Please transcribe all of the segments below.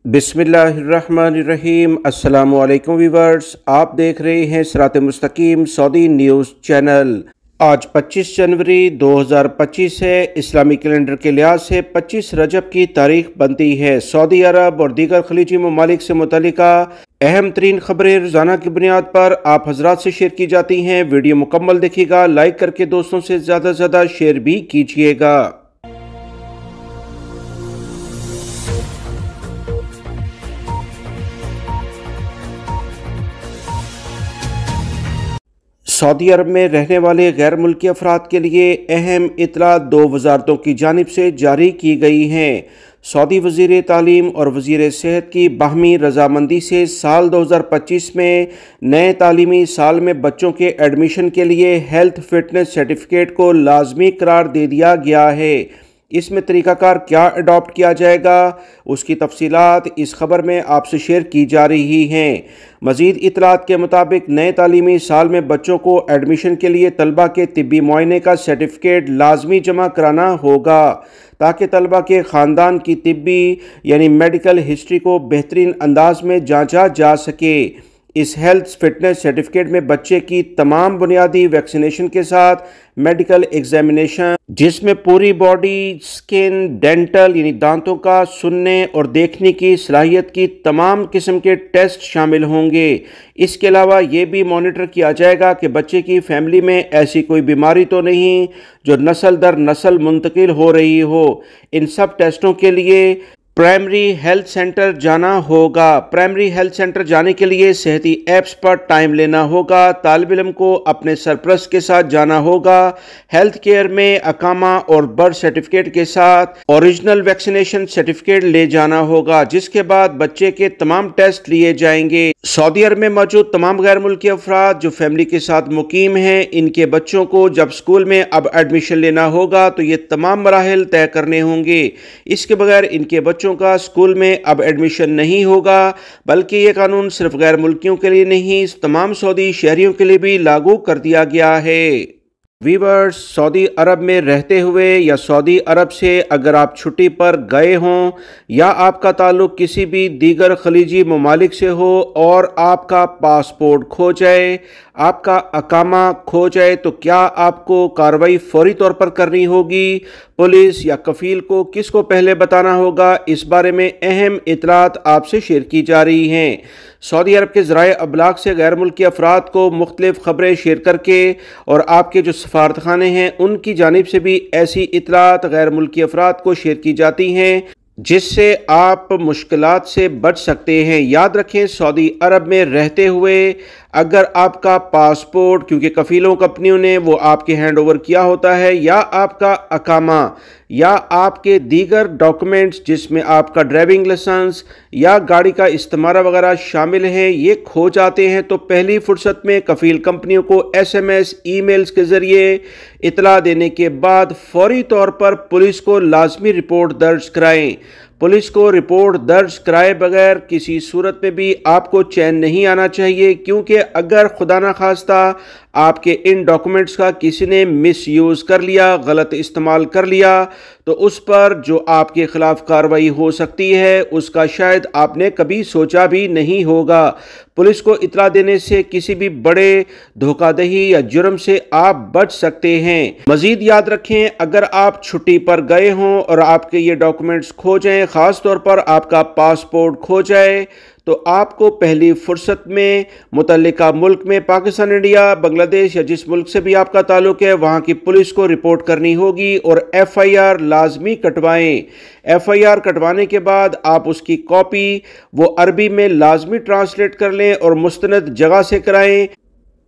बिस्मिल्लाहिर्रहमानिर्रहीम। अस्सलामुअलैकुम व्यूअर्स, आप देख रहे हैं सिरात मुस्तकीम सऊदी न्यूज़ चैनल। आज 25 जनवरी 2025 है। इस्लामी कैलेंडर के लिहाज से 25 रजब की तारीख बनती है। सऊदी अरब और दीगर खलीजी ममालिक से मुतल्लिका अहम तरीन खबरें रोज़ाना की बुनियाद पर आप हजरात से शेयर की जाती हैं। वीडियो मुकम्मल देखिएगा, लाइक करके दोस्तों से ज़्यादा से ज़्यादा शेयर भी कीजिएगा। सऊदी अरब में रहने वाले गैर मुल्की अफराद के लिए अहम इत्तला दो वजारतों की जानिब से जारी की गई हैं। सऊदी वज़ीर तालीम और वज़ीर सेहत की बाहमी रजामंदी से साल 2025 में नए तालीमी साल में बच्चों के एडमिशन के लिए हेल्थ फिटनेस सर्टिफिकेट को लाजमी करार दे दिया गया है। इसमें तरीक़ाकार क्या अडॉप्ट किया जाएगा, उसकी तफसीलात इस खबर में आपसे शेयर की जा रही हैं। मज़ीद इतलात के मुताबिक नए तालीमी साल में बच्चों को एडमिशन के लिए तलबा के तिब्बी मुआयने का सर्टिफिकेट लाजमी जमा कराना होगा ताकि तलबा के ख़ानदान की तिब्बी यानी मेडिकल हिस्ट्री को बेहतरीन अंदाज में जांचा जा सके। इस हेल्थ फिटनेस सर्टिफिकेट में बच्चे की तमाम बुनियादी वैक्सीनेशन के साथ मेडिकल एग्जामिनेशन, जिसमें पूरी बॉडी, स्किन, डेंटल यानी दांतों का, सुनने और देखने की सलाहियत की तमाम किस्म के टेस्ट शामिल होंगे। इसके अलावा ये भी मॉनिटर किया जाएगा कि बच्चे की फैमिली में ऐसी कोई बीमारी तो नहीं जो नस्ल दर नस्ल मुंतकिल हो रही हो। इन सब टेस्टों के लिए प्राइमरी हेल्थ सेंटर जाना होगा। प्राइमरी हेल्थ सेंटर जाने के लिए सेहती ऐप्स पर टाइम लेना होगा। तालिब इल्म को अपने सरपरस्त के साथ जाना होगा। हेल्थ केयर में अकामा और बर्थ सर्टिफिकेट के साथ ओरिजिनल वैक्सीनेशन सर्टिफिकेट ले जाना होगा, जिसके बाद बच्चे के तमाम टेस्ट लिए जाएंगे। सऊदी अरब में मौजूद तमाम गैर मुल्की अफराद जो फैमिली के साथ मुकीम हैं, इनके बच्चों को जब स्कूल में अब एडमिशन लेना होगा तो ये तमाम मराहिल तय करने होंगे। इसके बगैर इनके बच्चों का स्कूल में अब एडमिशन नहीं होगा, बल्कि ये कानून सिर्फ गैर मुल्कियों के लिए नहीं, तमाम सऊदी शहरियों के लिए भी लागू कर दिया गया है। वीवर्स, सऊदी अरब में रहते हुए या सऊदी अरब से अगर आप छुट्टी पर गए हों या आपका ताल्लुक़ किसी भी दीगर खलीजी ममालिक से हो और आपका पासपोर्ट खो जाए, आपका अकामा खो जाए, तो क्या आपको कार्रवाई फौरी तौर पर करनी होगी? पुलिस या कफ़ील को किसको पहले बताना होगा? इस बारे में अहम इतलात आपसे शेयर की जा रही हैं। सऊदी अरब के ज़राए अबलाग से गैर मुल्की अफराद को मुख्तलिफ खबरें शेयर करके और आपके जो सफारतखाने हैं उनकी जानिब से भी ऐसी इतलात गैर मुल्की अफराद को शेयर की जाती हैं जिससे आप मुश्किलात से बच सकते हैं। याद रखें, सऊदी अरब में रहते हुए अगर आपका पासपोर्ट, क्योंकि कफ़ीलों कंपनियों ने वो आपके हैंड ओवर किया होता है, या आपका अकामा या आपके दीगर डॉक्यूमेंट्स जिसमें आपका ड्राइविंग लाइसेंस या गाड़ी का इस्तेमाल वगैरह शामिल हैं, ये खो जाते हैं, तो पहली फुर्सत में कफ़ील कंपनियों को SMS, ईमेल्स के ज़रिए इतला देने के बाद फौरी तौर पर पुलिस को लाजमी रिपोर्ट दर्ज कराएं। पुलिस को रिपोर्ट दर्ज कराए बगैर किसी सूरत में भी आपको चैन नहीं आना चाहिए, क्योंकि अगर खुदा न खास्ता आपके इन डॉक्यूमेंट्स का किसी ने मिसयूज़ कर लिया, गलत इस्तेमाल कर लिया, तो उस पर जो आपके ख़िलाफ़ कार्रवाई हो सकती है उसका शायद आपने कभी सोचा भी नहीं होगा। पुलिस को इतला देने से किसी भी बड़े धोखाधड़ी या जुर्म से आप बच सकते हैं। मज़ीद याद रखें, अगर आप छुट्टी पर गए हों और आपके ये डॉक्यूमेंट्स खो जाएं, ख़ास तौर पर आपका पासपोर्ट खो जाए, तो आपको पहली फुर्सत में मुतल्लिका मुल्क में पाकिस्तान, इंडिया, बांग्लादेश या जिस मुल्क से भी आपका ताल्लुक़ है वहाँ की पुलिस को रिपोर्ट करनी होगी और FIR लाजमी कटवाएं। FIR कटवाने के बाद आप उसकी कॉपी वो अरबी में लाजमी ट्रांसलेट कर लें और मुस्तनद जगह से कराएं।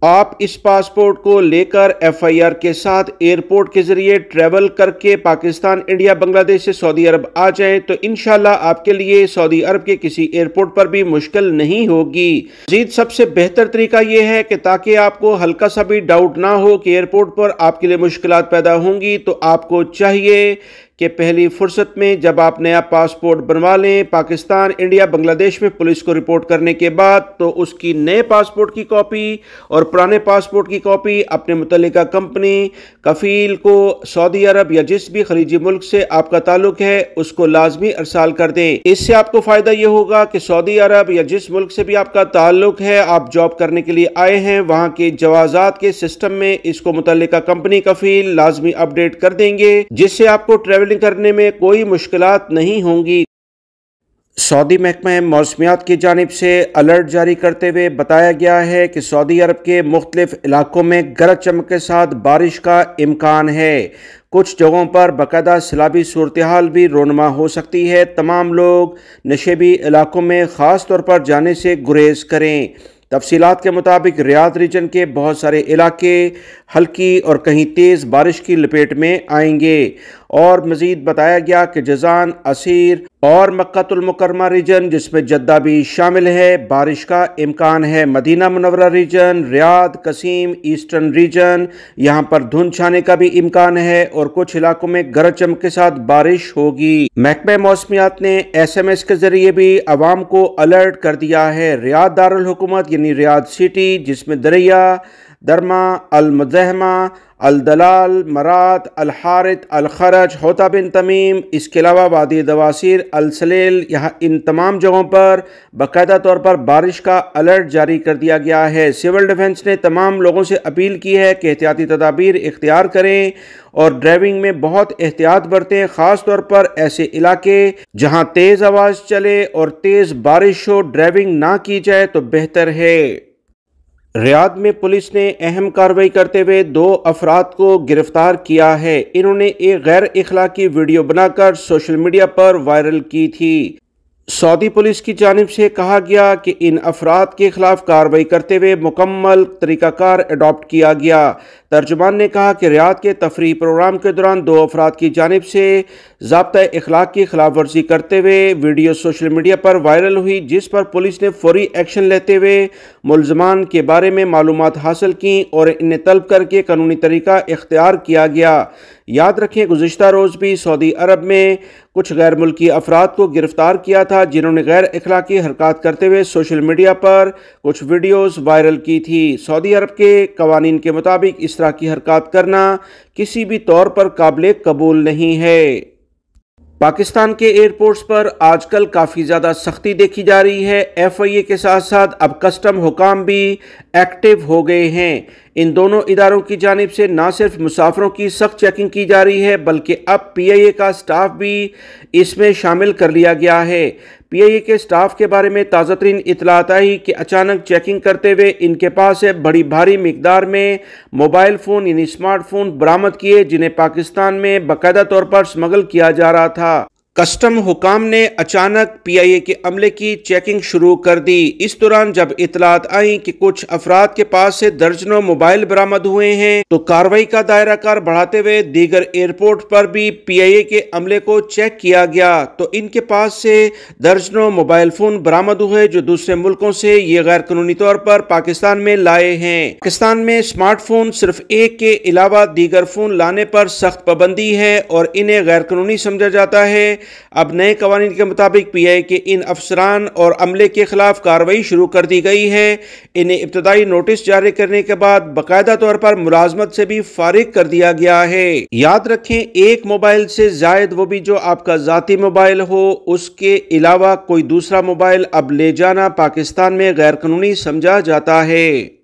आप इस पासपोर्ट को लेकर FIR के साथ एयरपोर्ट के ज़रिए ट्रैवल करके पाकिस्तान, इंडिया, बांग्लादेश से सऊदी अरब आ जाएं, तो इंशाल्लाह आपके लिए सऊदी अरब के किसी एयरपोर्ट पर भी मुश्किल नहीं होगी। मज़ीद सबसे बेहतर तरीका यह है कि ताकि आपको हल्का सा भी डाउट ना हो कि एयरपोर्ट पर आपके लिए मुश्किलात पैदा होंगी, तो आपको चाहिए کہ پہلی فرصت میں جب آپ نیا پاسپورٹ بنوا لیں پاکستان، انڈیا، بنگلہ دیش میں پولیس کو رپورٹ کرنے کے بعد، تو اس کی نئے پاسپورٹ کی کاپی اور پرانے پاسپورٹ کی کاپی اپنے متعلقہ کمپنی، کفیل کو سعودی عرب یا جس بھی خلیجی ملک سے آپ کا تعلق ہے اس کو لازمی ارسال کر دیں۔ اس سے آپ کو فائدہ یہ ہوگا کہ سعودی عرب یا جس ملک سے بھی آپ کا تعلق ہے، آپ جاب کرنے کے لیے آئے ہیں، وہاں کے جوازات کے سسٹم میں اس کو متعلقہ کمپنی کفیل لازمی اپڈیٹ کر دیں گے، جس سے آپ کو ٹریولنگ کرنے میں کوئی مشکلات نہیں ہوں گی۔ سعودی محکمہ موسمیات کی جانب سے الرٹ جاری کرتے ہوئے بتایا گیا ہے کہ سعودی عرب کے مختلف علاقوں میں گرج چمک کے ساتھ بارش کا امکان ہے۔ کچھ جگہوں پر باقاعدہ سیلابی صورتحال بھی رونما ہو سکتی ہے۔ تمام لوگ نشیبی علاقوں میں خاص طور پر جانے سے گریز کریں۔ تفصیلات کے مطابق ریاض ریجن کے بہت سارے علاقے ہلکی اور کہیں تیز بارش کی لپیٹ میں آئیں گے، اور مزید بتایا گیا کہ جازان، عسیر اور مکہ المکرمہ ریجن جس میں جدہ بھی شامل ہے بارش کا امکان ہے۔ مدینہ منورہ ریجن، ریاض، قصیم، ایسٹرن ریجن یہاں پر دھند چھانے کا بھی امکان ہے اور کچھ علاقوں میں گرج چمک کے ساتھ بارش ہوگی۔ محکمہ موسمیات نے SMS کے ذریعے بھی عوام کو الرٹ کر دیا ہے۔ ریاض دارالحکومت یعنی ریاض سٹی جس میں دریا، درما، المزدحمہ، الدلال، مرات، الحارث، الخرج، حوطہ بن تمیم، اس کے علاوہ وادی دواسیر، السلیل، یہاں ان تمام جگہوں پر باقاعدہ طور پر بارش کا الرٹ جاری کر دیا گیا ہے۔ سول ڈیفنس نے تمام لوگوں سے اپیل کی ہے کہ احتیاطی تدابیر اختیار کریں اور ڈرائیونگ میں بہت احتیاط برتیں، خاص طور پر ایسے علاقے جہاں تیز آواز چلے اور تیز بارش ہو ڈرائیونگ نہ کی جائے تو بہتر ہے۔ ریاض میں پولیس نے اہم کارروائی کرتے ہوئے 2 افراد کو گرفتار کیا ہے۔ انہوں نے ایک غیر اخلاقی ویڈیو بنا کر سوشل میڈیا پر وائرل کی تھی۔ سعودی پولیس کی جانب سے کہا گیا کہ ان افراد کے خلاف کارروائی کرتے ہوئے مکمل طریقہ کار اڈاپٹ کیا گیا۔ ترجمان نے کہا کہ ریاض کے تفریحی پروگرام کے دوران 2 افراد کی جانب سے ضابطۂ اخلاق کی خلاف ورزی کرتے ہوئے ویڈیو سوشل میڈیا پر وائرل ہوئی، جس پر پولیس نے فوری ایکشن لیتے ہوئے ملزمان کے بارے میں معلومات حاصل کیں اور انہیں طلب کر کے قانونی طریقہ اختیار کیا گیا۔ یاد رکھیں گزشتہ روز بھی سعودی عرب میں کچھ غیر ملکی افراد کو گرفتار کیا تھا جنہوں نے غیر اخلاقی حرکات کرتے ہوئے سوشل میڈیا پر کچھ ویڈیوز وائرل کی تھی۔ سعودی عرب کے قوانین کے مطابق اس طرح کی حرکات کرنا کسی بھی طور پر قابل قبول نہیں ہے۔ پاکستان کے ایئرپورٹس پر آج کل کافی زیادہ سختی دیکھی جا رہی ہے۔ FIA کے ساتھ ساتھ اب کسٹم حکام بھی ایکٹیو ہو گئے ہیں۔ ان دونوں اداروں کی جانب سے نہ صرف مسافروں کی سخت چیکنگ کی جا رہی ہے بلکہ اب PIA کا سٹاف بھی اس میں شامل کر لیا گیا ہے۔ PIA کے سٹاف کے بارے میں تازہ ترین اطلاعات آئی کہ اچانک چیکنگ کرتے ہوئے ان کے پاس سے بڑی بھاری مقدار میں موبائل فون یعنی سمارٹ فون برآمد کیے، جنہیں پاکستان میں باقاعدہ طور پر سمگل کیا جا رہا تھا۔ کسٹم حکام نے اچانک PIA کے عملے کی چیکنگ شروع کر دی۔ اس دوران جب اطلاعات آئیں کہ کچھ افراد کے پاس سے درجنوں موبائل برآمد ہوئے ہیں تو کارروائی کا دائرہ کار بڑھاتے ہوئے دیگر ایئرپورٹ پر بھی PIA کے عملے کو چیک کیا گیا تو ان کے پاس سے درجنوں موبائل فون برآمد ہوئے جو دوسرے ملکوں سے یہ غیر قانونی طور پر پاکستان میں لائے ہیں۔ پاکستان میں سمارٹ فون صرف ایک کے علاوہ دیگر فون لانے پر سخت پابندی ہے اور انہیں غیر قانونی سمجھا جاتا ہے۔ اب نئے قوانین کے مطابق PIA کے ان افسران اور عملے کے خلاف کارروائی شروع کر دی گئی ہے۔ انہیں ابتدائی نوٹس جاری کرنے کے بعد باقاعدہ طور پر ملازمت سے بھی فارغ کر دیا گیا ہے۔ یاد رکھیں ایک موبائل سے زائد، وہ بھی جو آپ کا ذاتی موبائل ہو، اس کے علاوہ کوئی دوسرا موبائل اب لے جانا پاکستان میں غیر قانونی سمجھا جاتا ہے۔